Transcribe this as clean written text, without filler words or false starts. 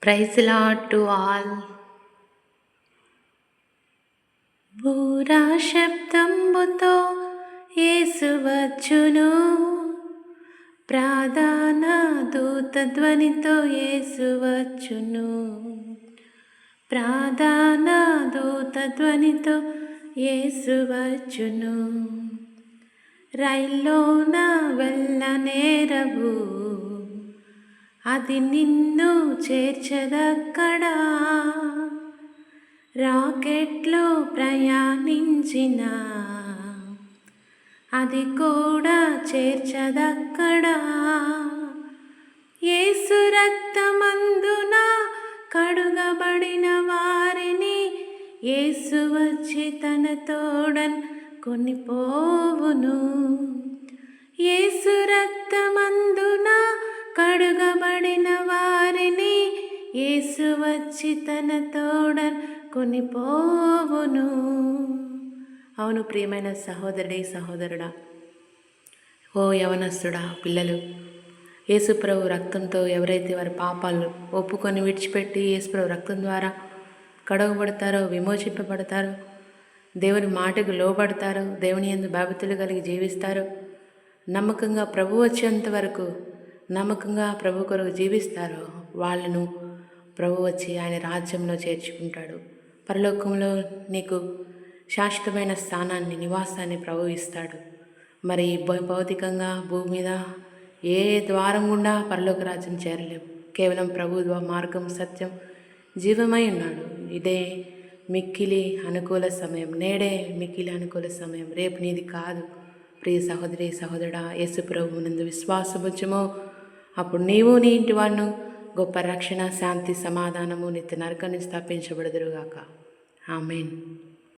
Praise Lord to all. బూరా శబ్దంబుతో యేసు వచ్చును, ప్రధాన దూత ధ్వనితో యేసు వచ్చును, ప్రధాన దూత ధ్వనితో యేసు వచ్చును. రైల్లోన వెళ్ళనేరవు, అది నిన్ను చేర్చదక్కడా. రాకెట్లో ప్రయాణించిన అది కూడా చేర్చదక్కడా. యేసు రక్తమందున కడుగబడిన వారిని యేసు వచ్చి తన తోడన్ కొనిపోవును. యేసు రక్తమందున కడుగబడిన వారిని యేసు వచ్చి తన తోడన్ కొనిపోవును. అవును ప్రియమైన సహోదరుడే, సహోదరుడా, ఓ యవనస్తుడా, పిల్లలు, యేసుప్రభు రక్తంతో ఎవరైతే వారి పాపాలు ఒప్పుకొని విడిచిపెట్టి యేసుప్రభు రక్తం ద్వారా కడగబడతారో, విమోచింపబడతారో, దేవుని మాటకు లోబడతారో, దేవుని యందు భయభక్తులు కలిగి జీవిస్తారో, నమ్మకంగా ప్రభు వచ్చేంత వరకు నమ్మకంగా ప్రభు కొరకు జీవిస్తారో వాళ్ళను ప్రభు వచ్చి ఆయన రాజ్యంలో చేర్చుకుంటాడు. పరలోకంలో నీకు శాశ్వతమైన స్థానాన్ని, నివాసాన్ని ప్రభు ఇస్తాడు. మరి భౌతికంగా భూమి మీద ఏ ద్వారం గుండా పరలోక రాజ్యం చేరలేము. కేవలం ప్రభు మార్గం, సత్యం, జీవమై ఉన్నాడు. ఇదే మిక్కిలి అనుకూల సమయం, నేడే మిక్కిలి అనుకూల సమయం, రేపు నీది కాదు. ప్రియ సహోదరి, సహోదరుడా, యేసు ప్రభువు నందు విశ్వాసముంచుము. అప్పుడు నీవు నీ ఇంటి వాళ్ళను గొప్ప రక్షణ, శాంతి, సమాధానము, నిత్య నరకాన్ని స్థాపించబడుదురుగాక. ఆమేన్.